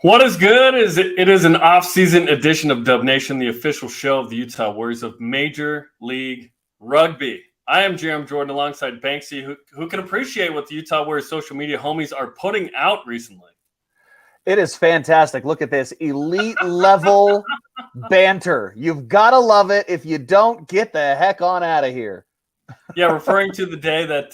What is good is it is an off-season edition of Dub Nation, the official show of the Utah Warriors of Major League Rugby. I am Jarom Jordan alongside Banksy, who can appreciate what the Utah Warriors social media homies are putting out recently. It is fantastic. Look at this elite level banter. You've got to love it. If you don't, get the heck on out of here. Yeah, referring to the day that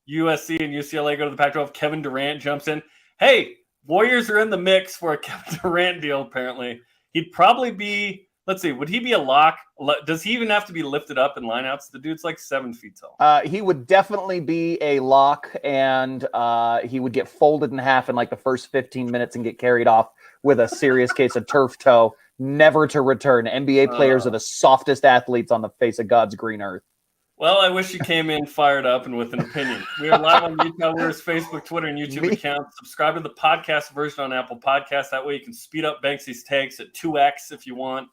USC and UCLA go to the Pac-12, Kevin Durant jumps in. Hey, Warriors are in the mix for a Kevin Durant deal, apparently. He'd probably be, let's see, would he be a lock? Does he even have to be lifted up in lineouts? The dude's like 7 feet tall. He would definitely be a lock, and he would get folded in half in like the first 15 minutes and get carried off with a serious case of turf toe, never to return. NBA players are the softest athletes on the face of God's green earth. Well, I wish you came in fired up and with an opinion. We are live on Utah Warriors Facebook, Twitter, and YouTube accounts. Subscribe to the podcast version on Apple Podcasts. That way you can speed up Banksy's takes at 2x if you want.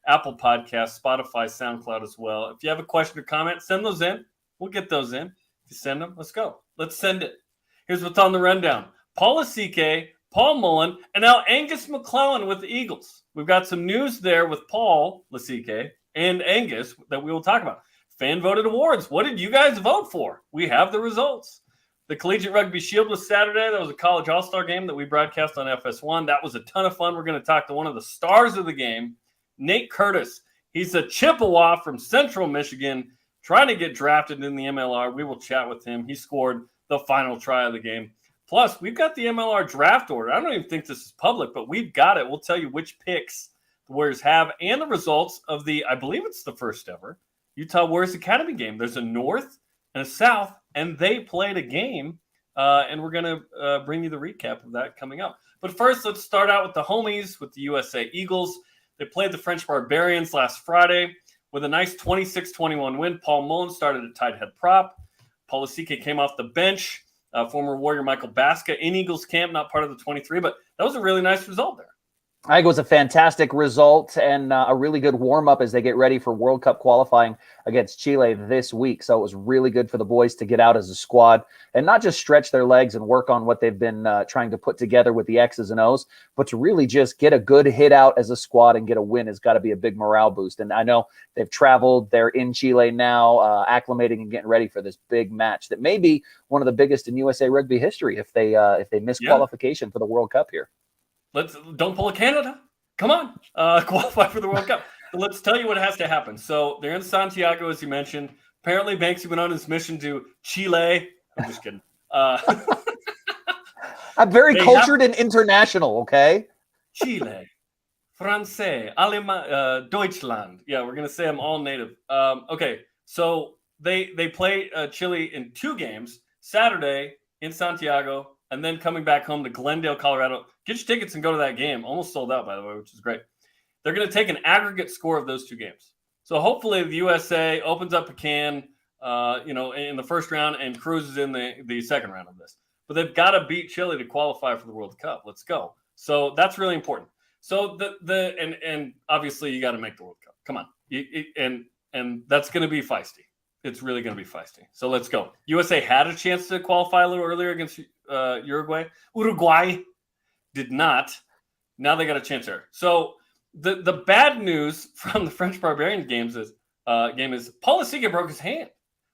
Apple Podcasts, Spotify, SoundCloud as well. If you have a question or comment, send those in. We'll get those in. If you send them, let's go. Let's send it. Here's what's on the rundown. Paul Lasike, Paul Mullen, and now Angus McClellan with the Eagles. We've got some news there with Paul Lasike and Angus that we will talk about. Fan voted awards. What did you guys vote for? We have the results. The Collegiate Rugby Shield was Saturday. That was a college all-star game that we broadcast on FS1. That was a ton of fun. We're going to talk to one of the stars of the game, Nate Curtis. He's a Chippewa from Central Michigan trying to get drafted in the MLR. We will chat with him. He scored the final try of the game. Plus, we've got the MLR draft order. I don't even think this is public, but we've got it. We'll tell you which picks the Warriors have and the results of the, I believe it's the first ever, Utah Warriors Academy game. There's a North and a South, and they played a game, and we're going to bring you the recap of that coming up. But first, let's start out with the homies, with the USA Eagles. They played the French Barbarians last Friday with a nice 26-21 win. Paul Mullen started at tight head prop. Paul Lasike came off the bench. Former Warrior Michael Baska in Eagles camp, not part of the 23, but that was a really nice result there. I think it was a fantastic result and a really good warm-up as they get ready for World Cup qualifying against Chile this week. So it was really good for the boys to get out as a squad and not just stretch their legs and work on what they've been trying to put together with the X's and O's, but to really just get a good hit out as a squad and get a win has got to be a big morale boost. And I know they've traveled. They're in Chile now, acclimating and getting ready for this big match that may be one of the biggest in USA Rugby history if they miss qualification for the World Cup here. Don't pull a Canada. Come on, qualify for the World Cup. But let's tell you what has to happen. So they're in Santiago, as you mentioned. Apparently, Banksy went on his mission to Chile. I'm just kidding. I'm very cultured and international, okay? Chile, Francais, Allemand, Deutschland. Yeah, we're going to say I'm all native. Okay, so they play Chile in 2 games, Saturday in Santiago, and then coming back home to Glendale, Colorado. Get your tickets and go to that game. Almost sold out, by the way, which is great. They're going to take an aggregate score of those 2 games. So hopefully the USA opens up a can, in the first round and cruises in the second round of this. But they've got to beat Chile to qualify for the World Cup. Let's go. So that's really important. So and obviously you got to make the World Cup. Come on, and that's going to be feisty. It's really going to be feisty. So let's go. USA had a chance to qualify a little earlier against Uruguay. Uruguay did not. Now they got a chance there. So the bad news from the French Barbarian game is Paul Lasike broke his hand.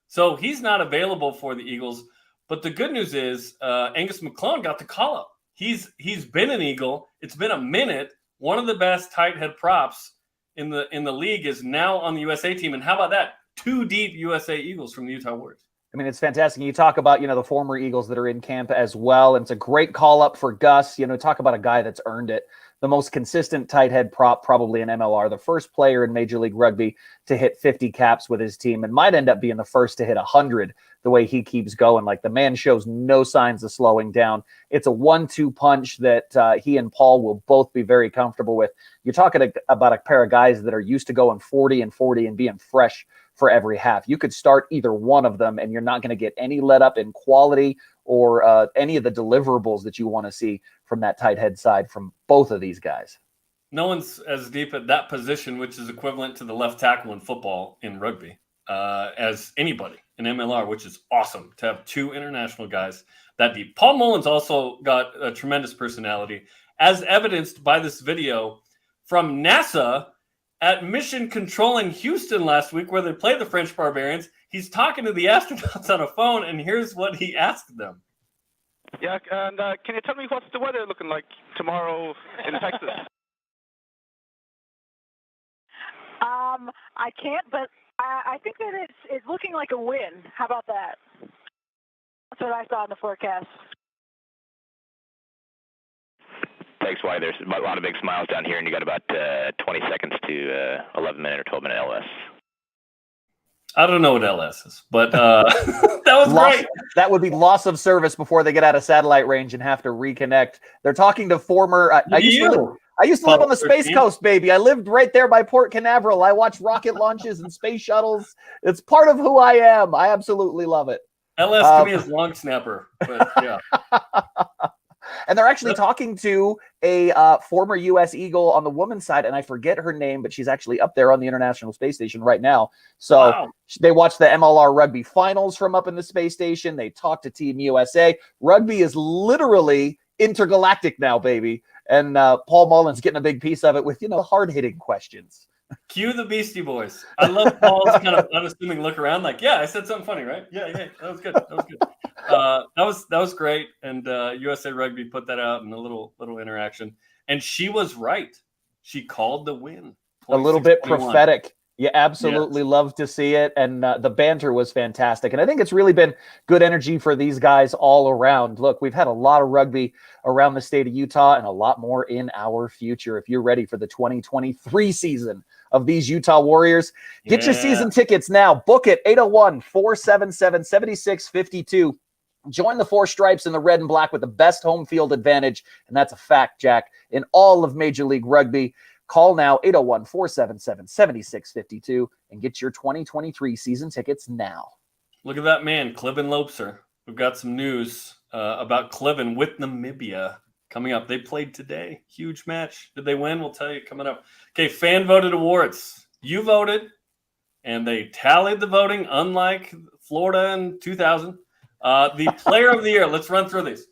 So he's not available for the Eagles. But the good news is Angus McClellan got the call up. He's been an Eagle. It's been a minute. One of the best tight head props in the league is now on the USA team. And how about that? 2 deep USA Eagles from the Utah Warriors. I mean, it's fantastic. You talk about, the former Eagles that are in camp as well. And it's a great call up for Gus. Talk about a guy that's earned it. The most consistent tight head prop probably in MLR, the first player in Major League Rugby to hit 50 caps with his team and might end up being the first to hit 100 the way he keeps going. Like, the man shows no signs of slowing down. It's a 1-2 punch that he and Paul will both be very comfortable with. You're talking about a pair of guys that are used to going 40 and 40 and being fresh for every half. You could start either one of them and you're not going to get any let up in quality or any of the deliverables that you want to see from that tight head side from both of these guys. No one's as deep at that position, which is equivalent to the left tackle in football in rugby, as anybody in MLR, which is awesome to have 2 international guys that deep. Paul Mullen's also got a tremendous personality, as evidenced by this video from NASA at Mission Control in Houston last week, where they played the French Barbarians. He's talking to the astronauts on a phone, and here's what he asked them. Yeah, and can you tell me what's the weather looking like tomorrow in Texas? I can't, but I think that it's looking like a win. How about that? That's what I saw in the forecast. Thanks, Why. There's a lot of big smiles down here, and you got about 20 seconds to 11-minute or 12-minute LS. I don't know what LS is, but that was great. That would be loss of service before they get out of satellite range and have to reconnect. They're talking to former. I used to live on the Space Coast, baby. I lived right there by Port Canaveral. I watched rocket launches and space shuttles. It's part of who I am. I absolutely love it. LS to me is long snapper, but yeah. And they're actually talking to a former U.S. Eagle on the women's side, and I forget her name, but she's actually up there on the International Space Station right now. So They watched the MLR Rugby Finals from up in the space station. They talked to Team USA. Rugby is literally intergalactic now, baby. And Paul Mullen's getting a big piece of it with, hard-hitting questions. Cue the Beastie Boys. I love Paul's kind of unassuming look around like, yeah, I said something funny, right? Yeah, that was good. That was great. And USA Rugby put that out in a little interaction. And she was right. She called the win. A little bit prophetic. You absolutely love to see it. And the banter was fantastic. And I think it's really been good energy for these guys all around. Look, we've had a lot of rugby around the state of Utah and a lot more in our future. If you're ready for the 2023 season of these Utah Warriors, get your season tickets now. Book it, 801-477-7652. Join the Four Stripes in the red and black with the best home field advantage. And that's a fact, Jack, in all of Major League Rugby. Call now, 801-477-7652, and get your 2023 season tickets now. Look at that man, Cliven Lopeser. We've got some news about Cliven with Namibia coming up. They played today. Huge match. Did they win? We'll tell you coming up. Okay, fan voted awards. You voted, and they tallied the voting, unlike Florida in 2000. The player of the year, let's run through these.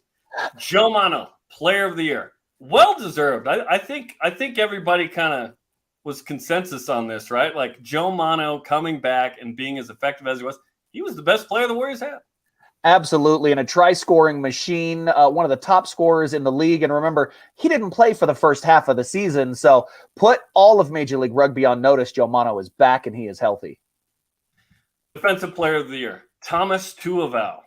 Joe Mano, player of the year. Well-deserved. I think everybody kind of was consensus on this, right? Like Joe Mano coming back and being as effective as he was the best player the Warriors had. Absolutely. And a try-scoring machine, one of the top scorers in the league. And remember, he didn't play for the first half of the season. So put all of Major League Rugby on notice. Joe Mano is back and he is healthy. Defensive player of the year, Thomas Tuivasa.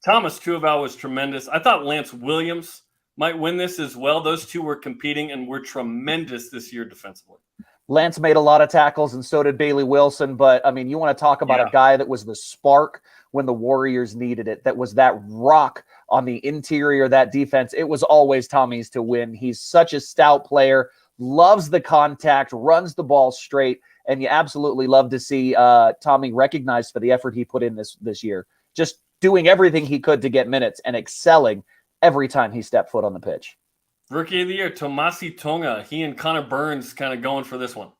Thomas Tuivasa was tremendous. I thought Lance Williams might win this as well. Those two were competing and were tremendous this year defensively. Lance made a lot of tackles and so did Bailey Wilson. But, I mean, you want to talk about a guy that was the spark when the Warriors needed it. That was that rock on the interior of that defense. It was always Tommy's to win. He's such a stout player, loves the contact, runs the ball straight. And you absolutely love to see Tommy recognized for the effort he put in this year. Just doing everything he could to get minutes and excelling every time he stepped foot on the pitch. Rookie of the year, Tomasi Tonga. He and Connor Burns kind of going for this one.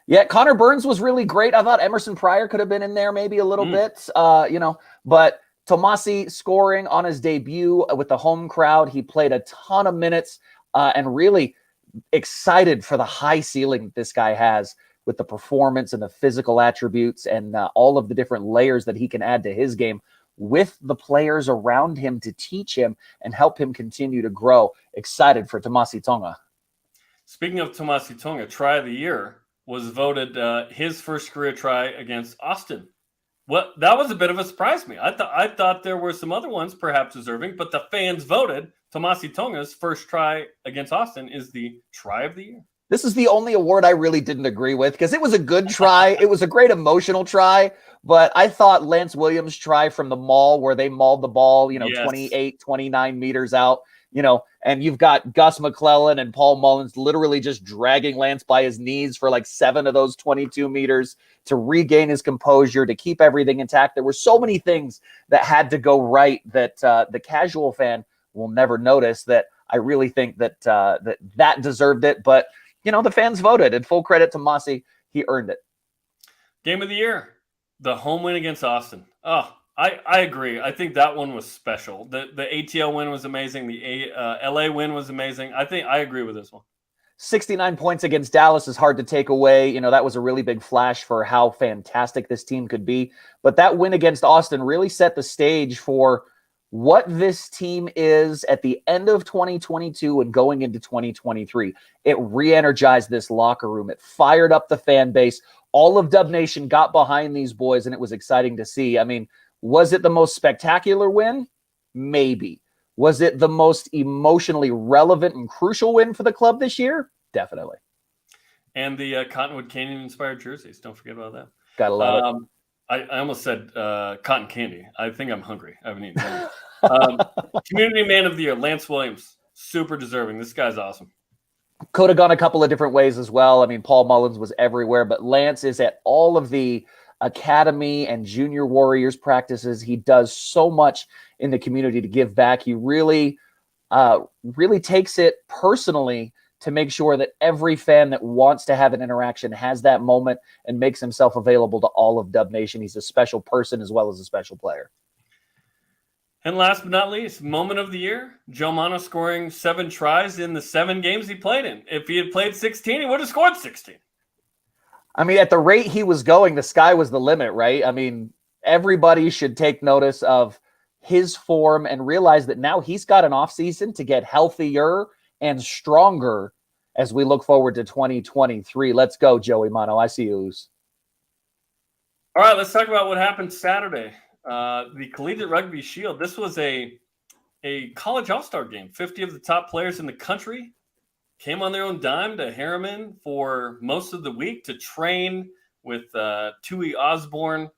Yeah, Connor Burns was really great. I thought Emerson Pryor could have been in there maybe a little bit, but Tomasi scoring on his debut with the home crowd. He played a ton of minutes and really excited for the high ceiling this guy has with the performance and the physical attributes and all of the different layers that he can add to his game, with the players around him to teach him and help him continue to grow. Excited for Tomasi Tonga. Speaking of Tomasi Tonga, try of the year was voted his first career try against Austin. Well, that was a bit of a surprise to me. I thought there were some other ones perhaps deserving, but the fans voted Tomasi Tonga's first try against Austin is the try of the year. This is the only award I really didn't agree with because it was a good try. It was a great emotional try, but I thought Lance Williams' try from the maul where they mauled the ball, 28, 29 meters out, and you've got Gus McClellan and Paul Mullins literally just dragging Lance by his knees for like 7 of those 22 meters to regain his composure, to keep everything intact. There were so many things that had to go right that the casual fan will never notice. That I really think that that deserved it, but the fans voted, and full credit to Mossy. He earned it. Game of the year, the home win against Austin. Oh, I agree. I think that one was special. The ATL win was amazing. The LA win was amazing. I agree with this one. 69 points against Dallas is hard to take away. That was a really big flash for how fantastic this team could be. But that win against Austin really set the stage for what this team is at the end of 2022 and going into 2023. It re-energized this locker room. It fired up the fan base. All of Dub Nation got behind these boys, and it was exciting to see. I mean, was it the most spectacular win? Maybe. Was it the most emotionally relevant and crucial win for the club this year? Definitely. And the Cottonwood Canyon-inspired jerseys. Don't forget about that. Gotta love it. I almost said cotton candy. I think I'm hungry. I haven't eaten. Community Man of the Year, Lance Williams. Super deserving. This guy's awesome. Could have gone a couple of different ways as well. I mean, Paul Mullins was everywhere, but Lance is at all of the academy and junior Warriors practices. He does so much in the community to give back. He really takes it personally to make sure that every fan that wants to have an interaction has that moment and makes himself available to all of Dub Nation. He's a special person as well as a special player. And last but not least, moment of the year, Joe Mano scoring 7 tries in the 7 games he played in. If he had played 16, he would have scored 16. I mean, at the rate he was going, the sky was the limit, right? I mean, everybody should take notice of his form and realize that now he's got an offseason to get healthier and stronger as we look forward to 2023. Let's go, Joey Mano. I see you loose. All right, let's talk about what happened Saturday. The Collegiate Rugby Shield. This was a college all-star game. 50 of the top players in the country came on their own dime to Harriman for most of the week to train with Tui Osborne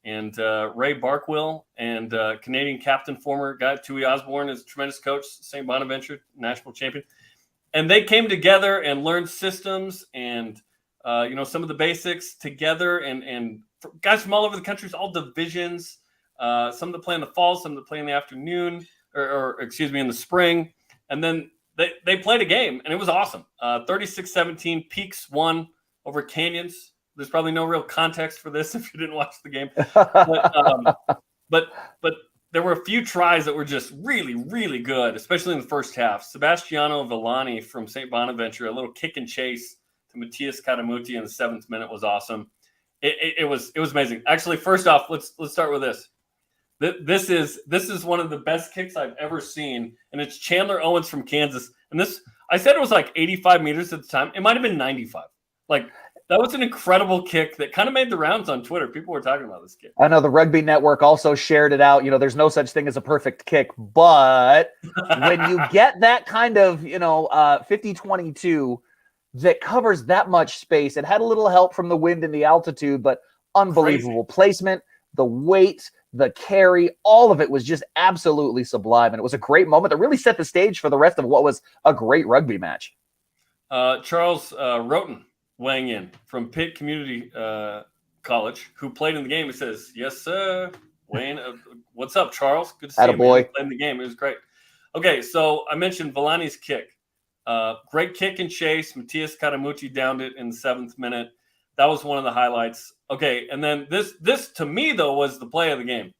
and Ray Barkwill and Canadian captain, former guy. Tui Osborne is a tremendous coach, St. Bonaventure national champion. And they came together and learned systems and, some of the basics together. And guys from all over the country, all divisions, some that play in the fall, some that play in the afternoon, or in the spring. And then they played a game, and it was awesome. 36-17, Peaks won over Canyons. There's probably no real context for this if you didn't watch the game. But there were a few tries that were just really, really good, especially in the first half. Sebastiano Villani from St. Bonaventure, a little kick and chase to Matthias Katamuti in the 7th minute was awesome. It was amazing. Actually, first off, let's start with this. This is one of the best kicks I've ever seen, and it's Chandler Owens from Kansas. And this, I said it was like 85 meters at the time. It might have been 95. Like, that was an incredible kick that kind of made the rounds on Twitter. People were talking about this kick. I know the Rugby Network also shared it out. There's no such thing as a perfect kick, but when you get that kind of, 50-22 that covers that much space, it had a little help from the wind and the altitude, but unbelievable placement, the weight, the carry, all of it was just absolutely sublime. And it was a great moment that really set the stage for the rest of what was a great rugby match. Charles Roten weighing in from Pitt Community College, who played in the game. He says, "Yes, sir." Wayne, what's up, Charles? Good to see you. Attaboy. Playing the game. It was great. Okay, so I mentioned Villani's kick. Great kick and chase. Matthias Katamuti downed it in the 7th minute. That was one of the highlights. Okay, and then this to me, though, was the play of the game.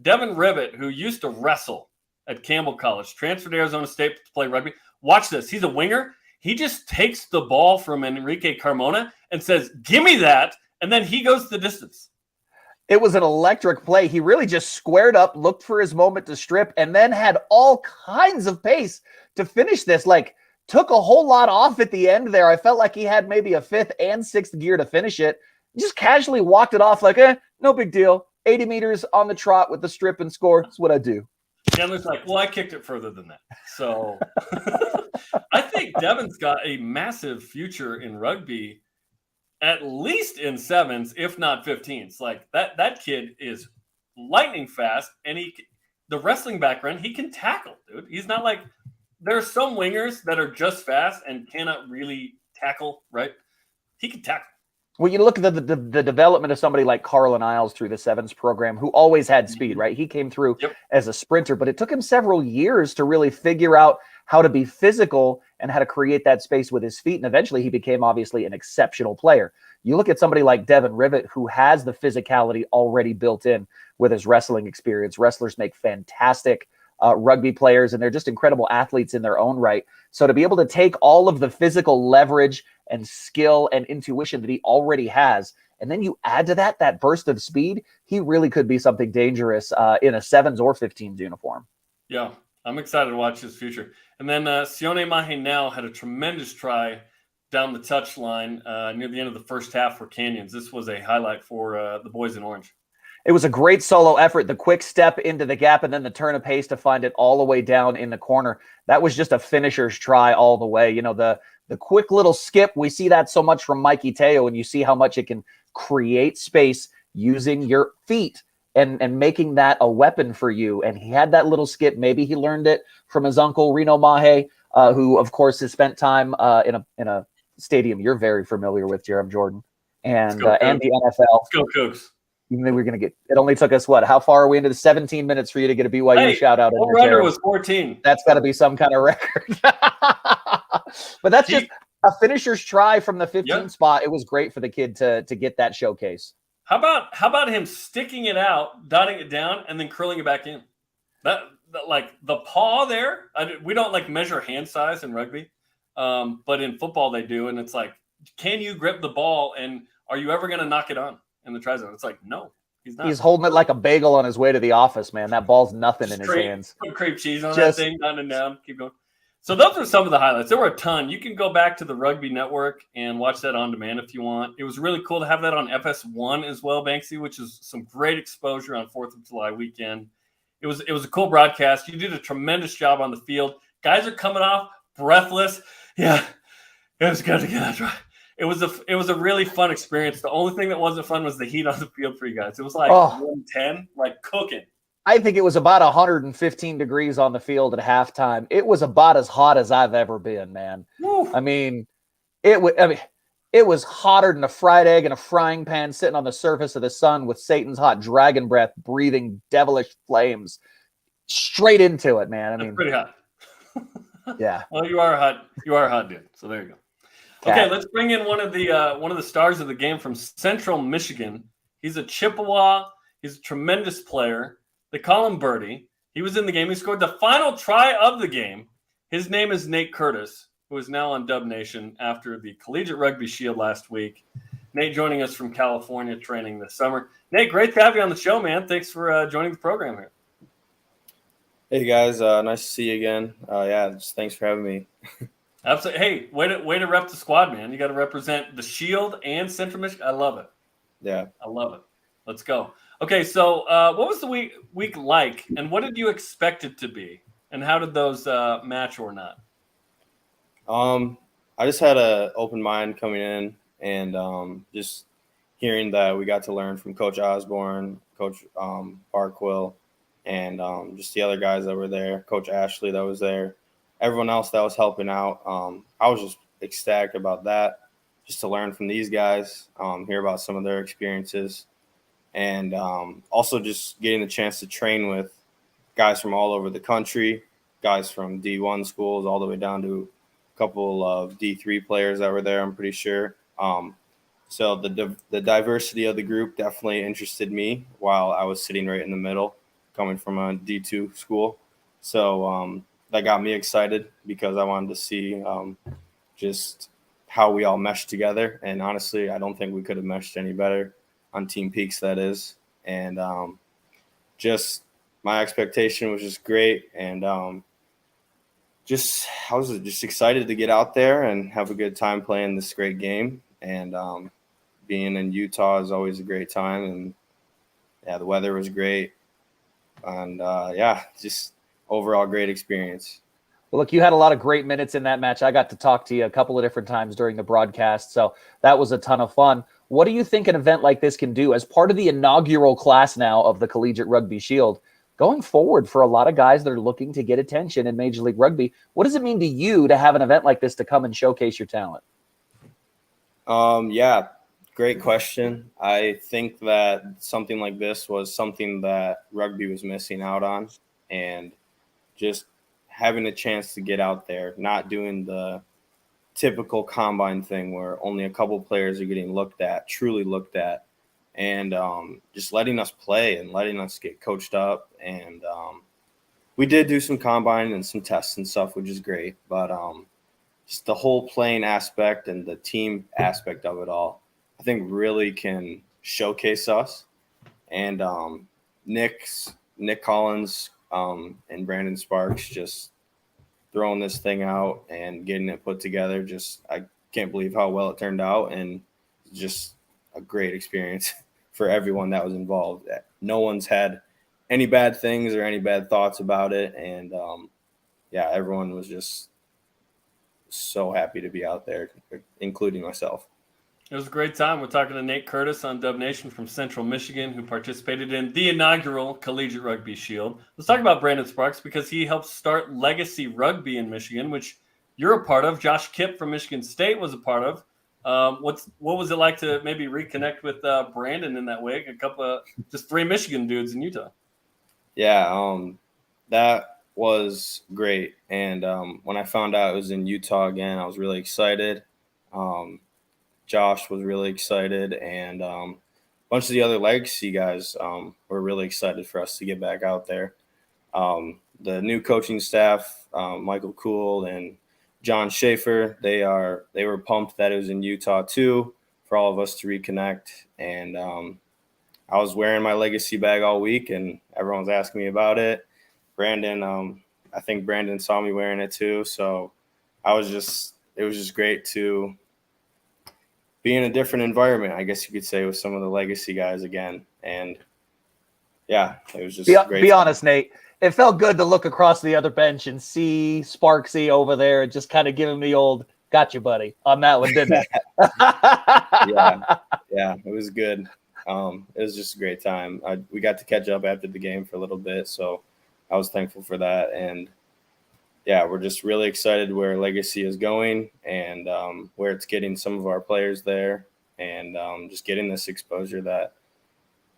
Devin Ribbett, who used to wrestle at Campbell College, transferred to Arizona State to play rugby. Watch this. He's a winger. He just takes the ball from Enrique Carmona and says, "Give me that," and then he goes the distance. It was an electric play. He really just squared up, looked for his moment to strip, and then had all kinds of pace to finish this. Like, took a whole lot off at the end there. I felt like he had maybe a 5th and 6th gear to finish it. Just casually walked it off like, no big deal. 80 meters on the trot with the strip and score. That's what I do. Chandler's like, well, I kicked it further than that. So I think Devin's got a massive future in rugby, at least in 7s, if not 15s. Like, that kid is lightning fast, and the wrestling background, he can tackle, dude. He's not like, there are some wingers that are just fast and cannot really tackle, right? He can tackle. Well, you look at the development of somebody like Carlin Isles through the 7s program, who always had speed, right? He came through as a sprinter, but it took him several years to really figure out how to be physical and how to create that space with his feet. And eventually he became obviously an exceptional player. You look at somebody like Devin Rivet, who has the physicality already built in with his wrestling experience. Wrestlers make fantastic rugby players, and they're just incredible athletes in their own right. So to be able to take all of the physical leverage and skill and intuition that he already has, and then you add to that burst of speed, he really could be something dangerous in a 7s or 15s uniform. Yeah, I'm excited to watch his future. And then Sione Mahinel had a tremendous try down the touchline near the end of the first half for Canyons. This was a highlight for the boys in orange. It was a great solo effort, the quick step into the gap and then the turn of pace to find it all the way down in the corner. That was just a finisher's try all the way. You know, the quick little skip, we see that so much from Mikey Teo, and you see how much it can create space using your feet and making that a weapon for you. And he had that little skip. Maybe he learned it from his uncle, Reno Mahe, who, of course, has spent time in a stadium you're very familiar with, Jarom Jordan, and the NFL. Let's go Cougs. Even though we're going to get, it only took us how far are we into the 17 minutes for you to get a BYU shout out? Over was 14. That's got to be some kind of record. But that's just a finisher's try from the 15 spot. It was great for the kid to get that showcase. How about him sticking it out, dotting it down, and then curling it back in? That like the paw there. We don't like measure hand size in rugby, but in football they do, and it's like, can you grip the ball, and are you ever going to knock it on in the try zone? It's like, no, he's not. He's holding it like a bagel on his way to the office, man. That ball's nothing in his hands. Put cream cheese on that thing, down and down. Keep going. So those are some of the highlights. There were a ton. You can go back to the Rugby Network and watch that on demand if you want. It was really cool to have that on FS1 as well, Banksy, which is some great exposure on 4th of July weekend. It was a cool broadcast. You did a tremendous job on the field. Guys are coming off breathless. Yeah, it was good to get that try. It was a really fun experience. The only thing that wasn't fun was the heat on the field for you guys. It was like 110, like cooking. I think it was about 115 degrees on the field at halftime. It was about as hot as I've ever been, man. Woo. I mean, it was hotter than a fried egg in a frying pan sitting on the surface of the sun with Satan's hot dragon breath breathing devilish flames straight into it, man. I mean, that's pretty hot. Yeah. Well, you are hot. You are a hot dude. So there you go. Okay, let's bring in one of the stars of the game from Central Michigan. He's a Chippewa. He's a tremendous player. They call him Birdie. He was in the game. He scored the final try of the game. His name is Nate Curtis, who is now on Dub Nation after the Collegiate Rugby Shield last week. Nate joining us from California training this summer. Nate, great to have you on the show, man. Thanks for joining the program here. Hey, guys. Nice to see you again. Just thanks for having me. Absolutely. Hey, way to rep the squad, man. You got to represent the Shield and Central Michigan. I love it. Yeah. I love it. Let's go. Okay, so what was the week like, and what did you expect it to be, and how did those match or not? I just had an open mind coming in, and just hearing that we got to learn from Coach Osborne, Coach Barquill, and just the other guys that were there, Coach Ashley that was there, everyone else that was helping out. I was just ecstatic about that, just to learn from these guys, hear about some of their experiences. And also just getting the chance to train with guys from all over the country, guys from D1 schools all the way down to a couple of D3 players that were there, I'm pretty sure. So the diversity of the group definitely interested me while I was sitting right in the middle, coming from a D2 school. So that got me excited because I wanted to see just how we all meshed together. And honestly, I don't think we could have meshed any better. On Team Peaks, that is. And just my expectation was just great. And I was just excited to get out there and have a good time playing this great game. And being in Utah is always a great time. And, yeah, the weather was great. And, just overall great experience. Well, look, you had a lot of great minutes in that match. I got to talk to you a couple of different times during the broadcast, so that was a ton of fun. What do you think an event like this can do as part of the inaugural class now of the Collegiate Rugby Shield? Going forward for a lot of guys that are looking to get attention in Major League Rugby, what does it mean to you to have an event like this to come and showcase your talent? Great question. I think that something like this was something that rugby was missing out on, and just having a chance to get out there, not doing the typical combine thing where only a couple players are getting truly looked at, and just letting us play and letting us get coached up. And we did do some combine and some tests and stuff, which is great. But just the whole playing aspect and the team aspect of it all, I think really can showcase us. And Nick Collins and Brandon Sparks just throwing this thing out and getting it put together. I can't believe how well it turned out, and just a great experience for everyone that was involved. No one's had any bad things or any bad thoughts about it. And everyone was just so happy to be out there, including myself. It was a great time. We're talking to Nate Curtis on Dub Nation from Central Michigan, who participated in the inaugural Collegiate Rugby Shield. Let's talk about Brandon Sparks, because he helped start Legacy Rugby in Michigan, which you're a part of. Josh Kipp from Michigan State was a part of. What was it like to maybe reconnect with Brandon in that way? Just 3 Michigan dudes in Utah. Yeah, that was great. And when I found out it was in Utah again, I was really excited. Josh was really excited, and a bunch of the other Legacy guys were really excited for us to get back out there. The new coaching staff, Michael Kuhl and John Schaefer, they were pumped that it was in Utah too, for all of us to reconnect. And I was wearing my Legacy bag all week, and everyone was asking me about it. Brandon, I think Brandon saw me wearing it too, so it was just great to be in a different environment, I guess you could say, with some of the Legacy guys again. And yeah, it was just great. Be honest, Nate. It felt good to look across the other bench and see Sparksy over there and just kind of give him the old "gotcha, buddy" on that one, didn't it? Yeah, it was good. It was just a great time. We got to catch up after the game for a little bit, so I was thankful for that. And yeah, we're just really excited where Legacy is going, and where it's getting some of our players there, and just getting this exposure that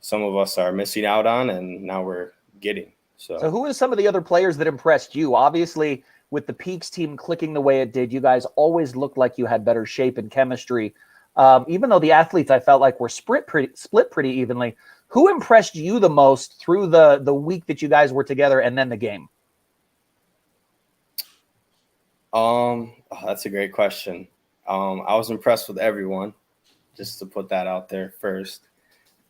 some of us are missing out on, and now we're getting. So who are some of the other players that impressed you? Obviously, with the Peaks team clicking the way it did, you guys always looked like you had better shape and chemistry. Even though the athletes, I felt like, were split pretty evenly. Who impressed you the most through the week that you guys were together and then the game? That's a great question. I was impressed with everyone, just to put that out there first.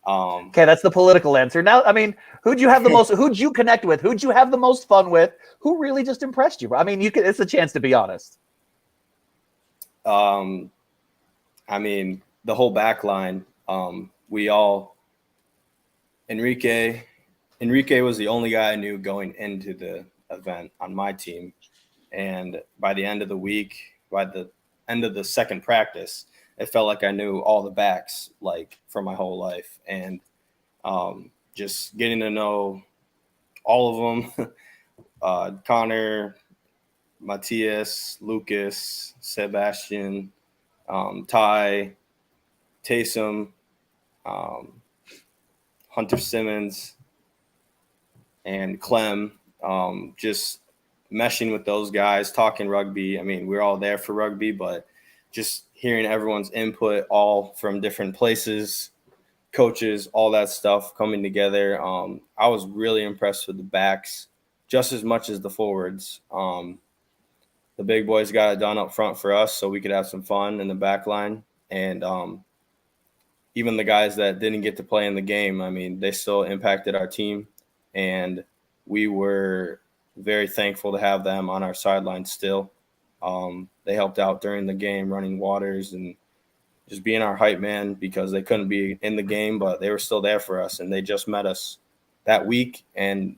Okay, that's the political answer. Now, I mean, who'd you have the most? Who'd you connect with? Who'd you have the most fun with? Who really just impressed you? I mean, it's a chance to be honest. I mean, the whole back line. We all. Enrique was the only guy I knew going into the event on my team, and by the end of the week, by the end of the second practice, it felt like I knew all the backs, like, for my whole life. And just getting to know all of them, Connor, Matthias, Lucas, Sebastian, Ty, Taysom, Hunter Simmons, and Clem, just meshing with those guys, talking rugby. I mean, we're all there for rugby, but just hearing everyone's input, all from different places, coaches, all that stuff coming together. I was really impressed with the backs just as much as the forwards. The big boys got it done up front for us so we could have some fun in the back line. And even the guys that didn't get to play in the game, I mean, they still impacted our team. And we were very thankful to have them on our sideline still. They helped out during the game, running waters and just being our hype man, because they couldn't be in the game, but they were still there for us. And they just met us that week, and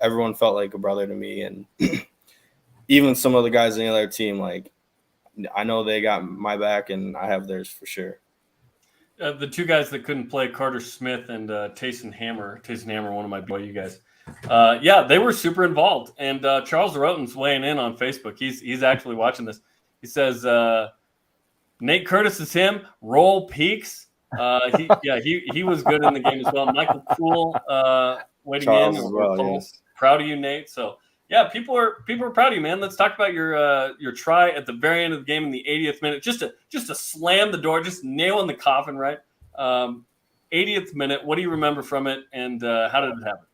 everyone felt like a brother to me. And even some of the guys in the other team, like, I know they got my back, and I have theirs for sure. The two guys that couldn't play, Carter Smith and Tayson Hammer, one of my boy, you guys. They were super involved. And Charles Roten's weighing in on Facebook. He's actually watching this. He says, Nate Curtis is him. Roll Peaks. He was good in the game as well. Michael Kuhl waiting Charles in. as well, yes. Proud of you, Nate. So, Yeah, people are proud of you, man. Let's talk about your try at the very end of the game in the 80th minute. Just to slam the door, just nailing the coffin, right? 80th minute. What do you remember from it, and how did it happen?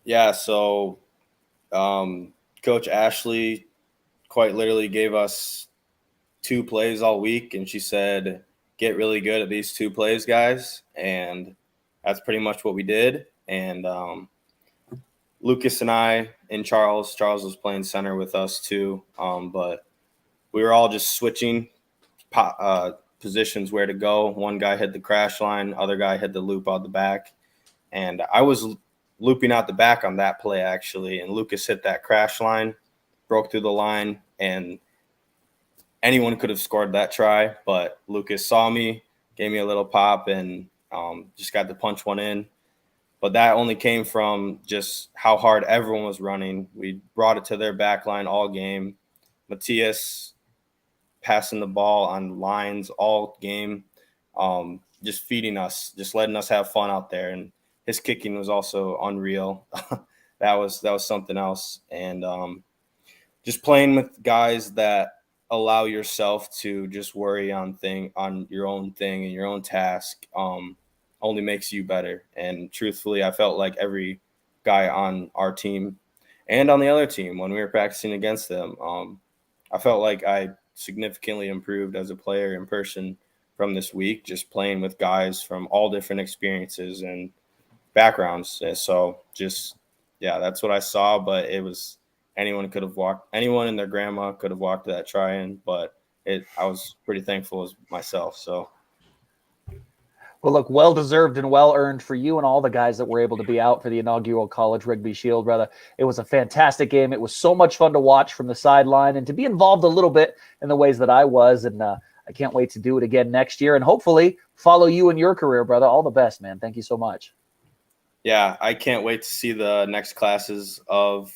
Yeah, so Coach Ashley quite literally gave us 2 plays all week, and she said, get really good at these 2 plays, guys. And that's pretty much what we did. And Lucas and I and Charles was playing center with us too, but we were all just switching positions where to go. One guy hit the crash line, other guy hit the loop out the back. And I was looping out the back on that play, actually, and Lucas hit that crash line, broke through the line, and anyone could have scored that try, but Lucas saw me, gave me a little pop, and just got to punch one in. But that only came from just how hard everyone was running. We brought it to their back line all game. Matthias passing the ball on lines all game, just feeding us, just letting us have fun out there. And his kicking was also unreal. that was something else. And just playing with guys that allow yourself to just worry on your own thing and your own task only makes you better. And truthfully, I felt like every guy on our team and on the other team, when we were practicing against them, I felt like I significantly improved as a player in person from this week, just playing with guys from all different experiences and backgrounds. And so just, yeah, that's what I saw, but it was anyone and their grandma could have walked that try-in, but I was pretty thankful as myself. So, well, look, well-deserved and well-earned for you and all the guys that were able to be out for the inaugural College Rugby Shield, brother. It was a fantastic game. It was so much fun to watch from the sideline and to be involved a little bit in the ways that I was, and I can't wait to do it again next year and hopefully follow you in your career, brother. All the best, man. Thank you so much. Yeah, I can't wait to see the next classes of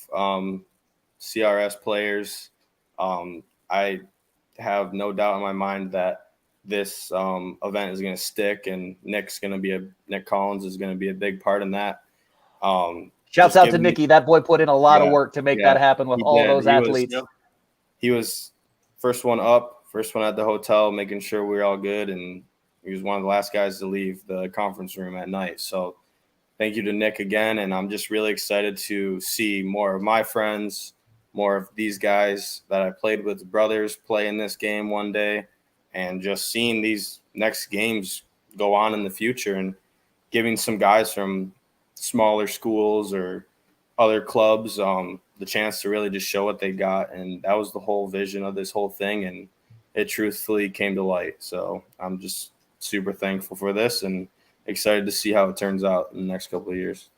CRS players. I have no doubt in my mind that this event is going to stick, and Nick Collins is going to be a big part in that. Shouts out to Nicky. That boy put in a lot of work to make that happen with all those athletes. He was first one up, first one at the hotel, making sure we were all good, and he was one of the last guys to leave the conference room at night. So thank you to Nick again, and I'm just really excited to see more of my friends, more of these guys that I played with, brothers, play in this game one day, and just seeing these next games go on in the future and giving some guys from smaller schools or other clubs the chance to really just show what they got. And that was the whole vision of this whole thing, and it truthfully came to light. So I'm just super thankful for this and excited to see how it turns out in the next couple of years.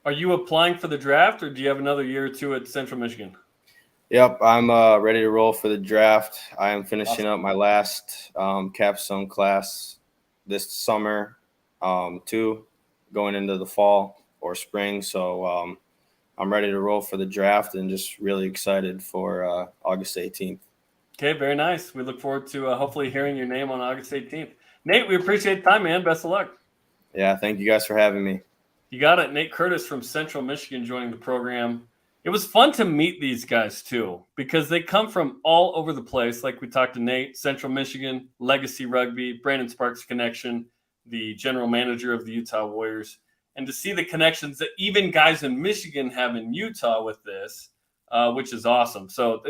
Are you applying for the draft, or do you have another year or two at Central Michigan? Yep, I'm ready to roll for the draft. I am finishing up my last capstone class this summer, too, going into the fall or spring. So I'm ready to roll for the draft and just really excited for August 18th. Okay, very nice. We look forward to hopefully hearing your name on August 18th. Nate, we appreciate the time, man. Best of luck. Yeah, thank you guys for having me. You got it. Nate Curtis from Central Michigan joining the program. It was fun to meet these guys, too, because they come from all over the place. Like we talked to Nate, Central Michigan, Legacy Rugby, Brandon Sparks Connection, the general manager of the Utah Warriors. And to see the connections that even guys in Michigan have in Utah with this, which is awesome. So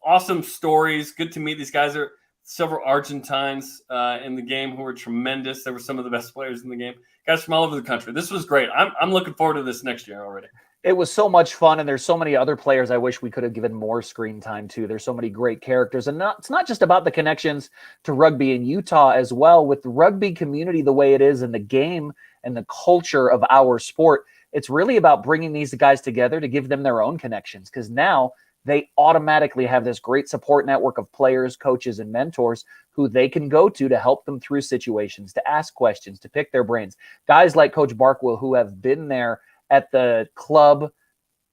awesome stories. Good to meet these guys. There are several Argentines in the game who were tremendous. They were some of the best players in the game. Guys from all over the country. This was great. I'm looking forward to this next year already. It was so much fun, and there's so many other players I wish we could have given more screen time to. There's so many great characters, and it's not just about the connections to rugby in Utah as well. With the rugby community the way it is in the game and the culture of our sport, it's really about bringing these guys together to give them their own connections, because now they automatically have this great support network of players, coaches, and mentors who they can go to help them through situations, to ask questions, to pick their brains. Guys like Coach Barkwell, who have been there at the club,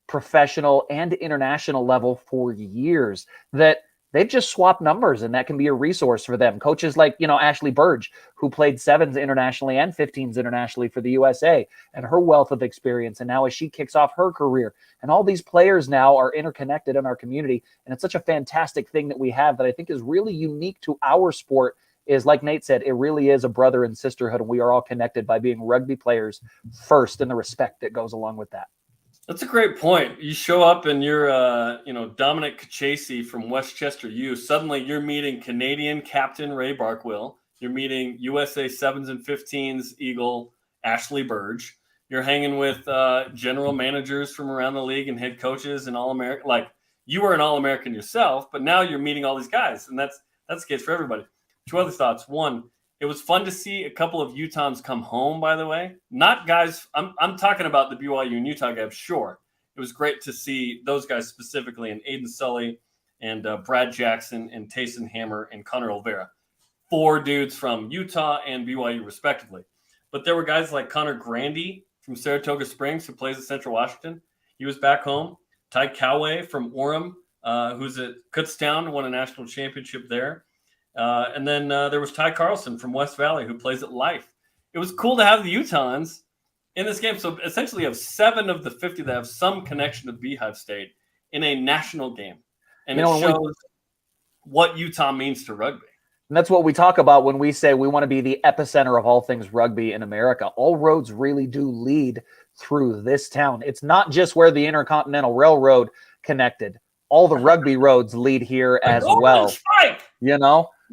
professional, and international level for years, that they've just swapped numbers, and that can be a resource for them. Coaches like, Ashley Burge, who played sevens internationally and 15s internationally for the USA, and her wealth of experience. And now as she kicks off her career, and all these players now are interconnected in our community. And it's such a fantastic thing that we have that I think is really unique to our sport. Is, like Nate said, it really is a brother and sisterhood, and we are all connected by being rugby players first, and the respect that goes along with that. That's a great point. You show up and you're, Dominic Kachesi from Westchester U. Suddenly you're meeting Canadian captain Ray Barkwill. You're meeting USA 7s and 15s Eagle Ashley Burge. You're hanging with general managers from around the league and head coaches and All-American. Like, you were an All-American yourself, but now you're meeting all these guys, and that's the case for everybody. Two other thoughts. One, it was fun to see a couple of Utahns come home, by the way. Not guys, I'm talking about the BYU and Utah guys, sure. It was great to see those guys specifically, and Aiden Sully and Brad Jackson and Tayson Hammer and Connor Olvera. 4 dudes from Utah and BYU, respectively. But there were guys like Connor Grandy from Saratoga Springs, who plays at Central Washington. He was back home. Ty Coway from Orem, who's at Kutztown, won a national championship there. And then there was Ty Carlson from West Valley, who plays at Life. It was cool to have the Utahns in this game. So essentially you have 7 of the 50 that have some connection to Beehive State in a national game. And it shows what Utah means to rugby. And that's what we talk about when we say we want to be the epicenter of all things rugby in America. All roads really do lead through this town. It's not just where the Intercontinental Railroad connected. All the rugby roads lead here as well.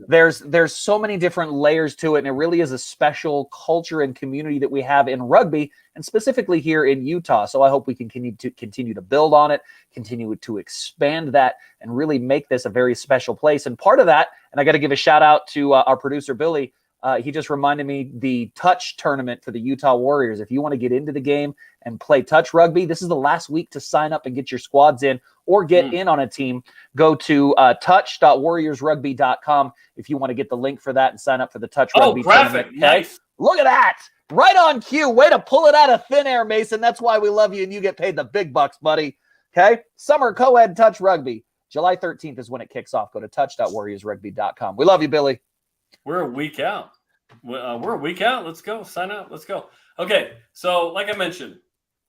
There's so many different layers to it, and it really is a special culture and community that we have in rugby, and specifically here in Utah. So I hope we can continue to build on it, continue to expand that, and really make this a very special place. And part of that, and I got to give a shout out to our producer, Billy. He just reminded me the touch tournament for the Utah Warriors. If you want to get into the game and play touch rugby, this is the last week to sign up and get your squads in or get in on a team. Go to touch.warriorsrugby.com if you want to get the link for that and sign up for the touch rugby graphic. tournament. Okay? Nice. Look at that. Right on cue. Way to pull it out of thin air, Mason. That's why we love you, and you get paid the big bucks, buddy. Okay? Summer co-ed touch rugby. July 13th is when it kicks off. Go to touch.warriorsrugby.com. We love you, Billy. We're a week out. We're a week out. Let's go. Sign up. Let's go. Okay. So like I mentioned,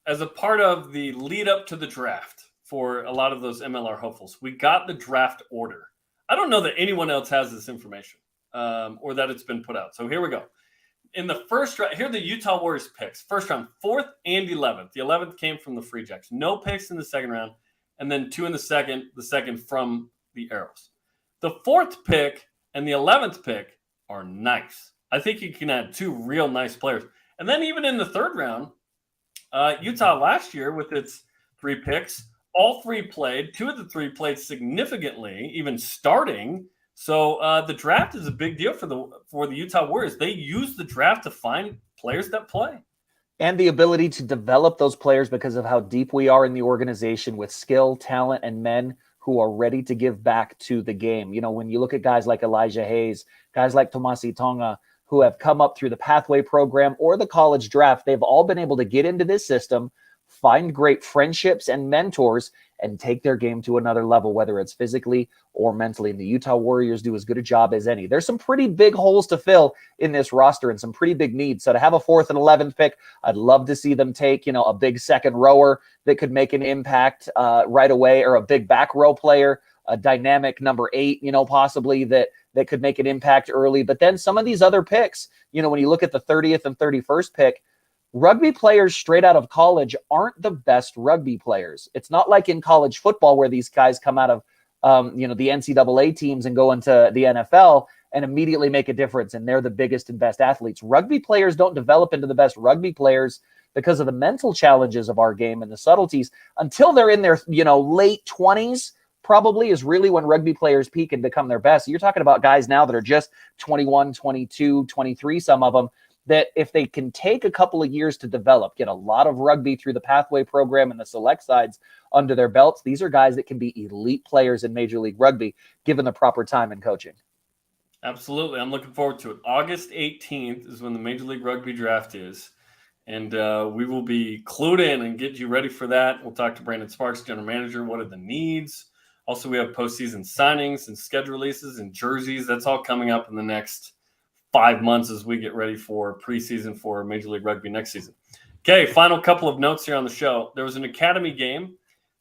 as a part of the lead up to the draft for a lot of those MLR hopefuls, we got the draft order. I don't know that anyone else has this information or that it's been put out. So here we go. In the first round, here are the Utah Warriors picks. First round, 4th and 11th. The 11th came from the Free Jacks. No picks in the second round. And then 2 in the second from the Arrows. The 4th pick and the 11th pick are nice. I think you can add 2 real nice players. And then even in the 3rd round, Utah last year with its 3 picks, all 3 played. 2 of the 3 played significantly, even starting. So the draft is a big deal for the Utah Warriors. They use the draft to find players that play. And the ability to develop those players because of how deep we are in the organization with skill, talent, and men who are ready to give back to the game. You know, when you look at guys like Elijah Hayes, guys like Tomasi Tonga, who have come up through the pathway program or the college draft, they've all been able to get into this system, find great friendships and mentors, and take their game to another level, whether it's physically or mentally. And the Utah Warriors do as good a job as any. There's some pretty big holes to fill in this roster and some pretty big needs. So to have a 4th and 11th pick, I'd love to see them take, a big second rower that could make an impact right away, or a big back row player, a dynamic number 8, possibly that could make an impact early. But then some of these other picks, when you look at the 30th and 31st pick, rugby players straight out of college aren't the best rugby players. It's not like in college football where these guys come out of, the NCAA teams and go into the NFL and immediately make a difference, and they're the biggest and best athletes. Rugby players don't develop into the best rugby players because of the mental challenges of our game and the subtleties until they're in their, late 20s. Probably is really when rugby players peak and become their best. You're talking about guys now that are just 21, 22, 23, some of them, that if they can take a couple of years to develop, get a lot of rugby through the pathway program and the select sides under their belts, these are guys that can be elite players in Major League Rugby, given the proper time and coaching. Absolutely. I'm looking forward to it. August 18th is when the Major League Rugby draft is. And we will be clued in and get you ready for that. We'll talk to Brandon Sparks, general manager. What are the needs? Also, we have postseason signings and schedule releases and jerseys. That's all coming up in the next 5 months as we get ready for preseason for Major League Rugby next season. Okay, final couple of notes here on the show. There was an academy game.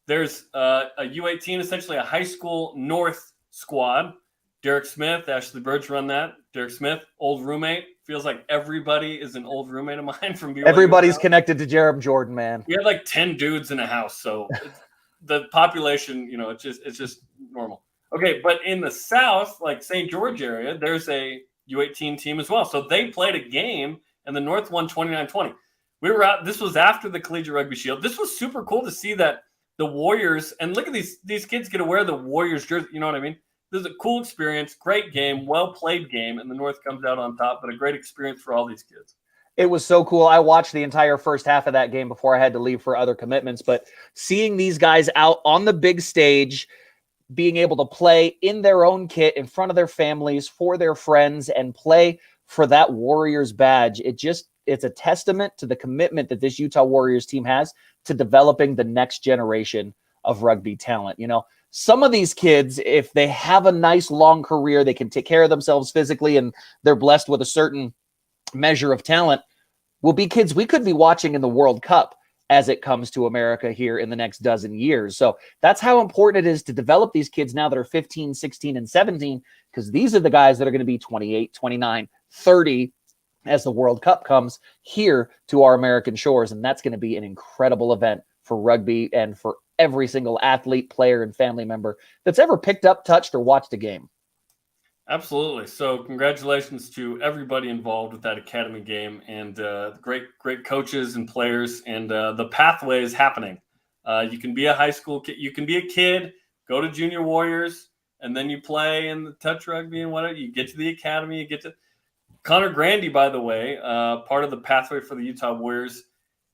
There's a U18, essentially a high school North squad. Derek Smith, Ashley Birch run that. Derek Smith, old roommate. Feels like everybody is an old roommate of mine from BYU. Everybody's connected to Jarom Jordan, man. We had like 10 dudes in a house, so the population, it's just normal. Okay, but in the South, like St. George area, there's a U18 team as well. So they played a game, and the North won 29-20. We were out. This was after the Collegiate Rugby Shield. This was super cool to see that the Warriors, and look at these kids get to wear the Warriors jersey. You know what I mean? This is a cool experience, great game, well-played game, and the North comes out on top, but a great experience for all these kids. It was so cool. I watched the entire first half of that game before I had to leave for other commitments, but seeing these guys out on the big stage, being able to play in their own kit in front of their families, for their friends, and play for that Warriors badge, it's a testament to the commitment that this Utah Warriors team has to developing the next generation of rugby talent. Some of these kids, if they have a nice long career, they can take care of themselves physically, and they're blessed with a certain measure of talent, will be kids we could be watching in the World Cup as it comes to America here in the next dozen years. So that's how important it is to develop these kids now that are 15, 16, and 17, because these are the guys that are going to be 28, 29, 30 as the World Cup comes here to our American shores. And that's going to be an incredible event for rugby and for every single athlete, player, and family member that's ever picked up, touched, or watched a game. Absolutely. So congratulations to everybody involved with that academy game, and great coaches and players, and the pathway is happening. You can be a high school kid, you can be a kid, go to Junior Warriors, and then you play in the touch rugby and whatever. You get to the academy, you get to Connor Grandy, by the way, part of the pathway for the Utah Warriors.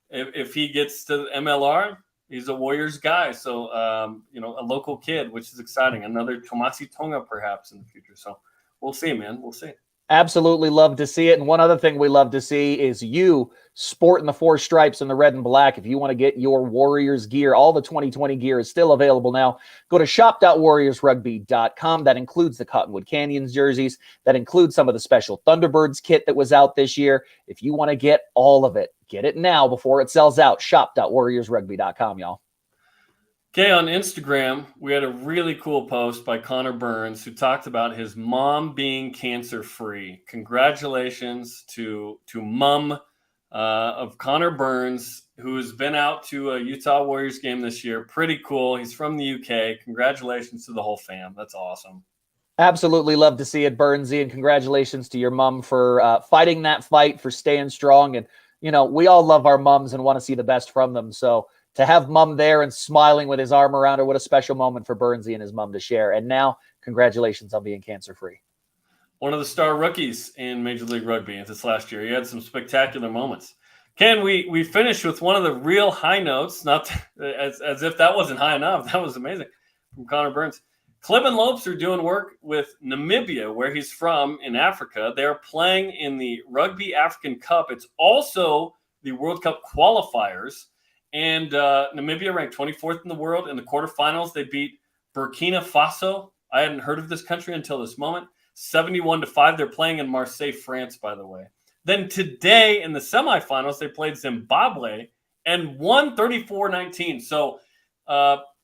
If he gets to MLR, he's a Warriors guy. So, a local kid, which is exciting. Another Tomasi Tonga perhaps in the future. So we'll see, man. We'll see. Absolutely love to see it. And one other thing we love to see is you sporting the 4 stripes in the red and black. If you want to get your Warriors gear, all the 2020 gear is still available now. Go to shop.warriorsrugby.com. That includes the Cottonwood Canyons jerseys. That includes some of the special Thunderbirds kit that was out this year. If you want to get all of it, get it now before it sells out. Shop.warriorsrugby.com, y'all. Okay, on Instagram, we had a really cool post by Connor Burns who talked about his mom being cancer-free. Congratulations to mom of Connor Burns, who's been out to a Utah Warriors game this year. Pretty cool. He's from the UK. Congratulations to the whole fam. That's awesome. Absolutely love to see it, Burnsy, and congratulations to your mom for fighting that fight, for staying strong. And, we all love our moms and want to see the best from them. So to have mom there and smiling with his arm around her, what a special moment for Burnsy and his mom to share. And now, congratulations on being cancer-free. One of the star rookies in Major League Rugby this last year. He had some spectacular moments. Ken, we finished with one of the real high notes, not as if that wasn't high enough. That was amazing from Connor Burns. Cliven Lopes are doing work with Namibia, where he's from in Africa. They're playing in the Rugby African Cup. It's also the World Cup qualifiers. And Namibia ranked 24th in the world. In the quarterfinals, they beat Burkina Faso. I hadn't heard of this country until this moment. 71-5. They're playing in Marseille, France, by the way. Then today in the semifinals, they played Zimbabwe and won 34-19. So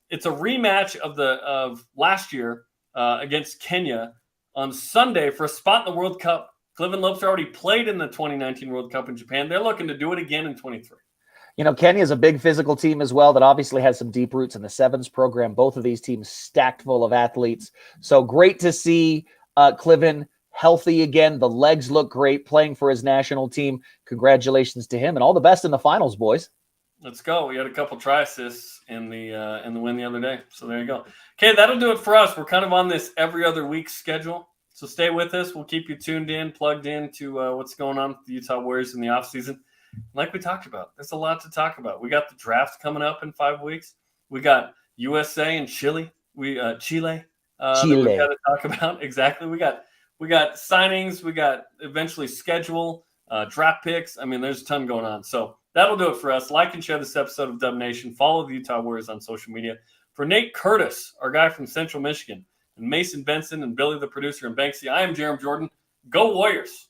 it's a rematch of last year against Kenya on Sunday for a spot in the World Cup. Cliven Lopes already played in the 2019 World Cup in Japan. They're looking to do it again in 23. Kenya is a big physical team as well that obviously has some deep roots in the Sevens program. Both of these teams stacked full of athletes. So great to see Cliven healthy again. The legs look great, playing for his national team. Congratulations to him, and all the best in the finals, boys. Let's go. We had a couple try assists in the win the other day. So there you go. Okay, that'll do it for us. We're kind of on this every other week schedule. So stay with us. We'll keep you tuned in, plugged in to what's going on with the Utah Warriors in the offseason. Like we talked about, there's a lot to talk about. We got the draft coming up in 5 weeks. We got USA and Chile. Chile. That we got to talk about. Exactly. We got signings. We got eventually schedule, draft picks. I mean, there's a ton going on. So that'll do it for us. Like and share this episode of Dub Nation. Follow the Utah Warriors on social media. For Nate Curtis, our guy from Central Michigan, and Mason Benson and Billy the producer and Banksy, I am Jarom Jordan. Go Warriors!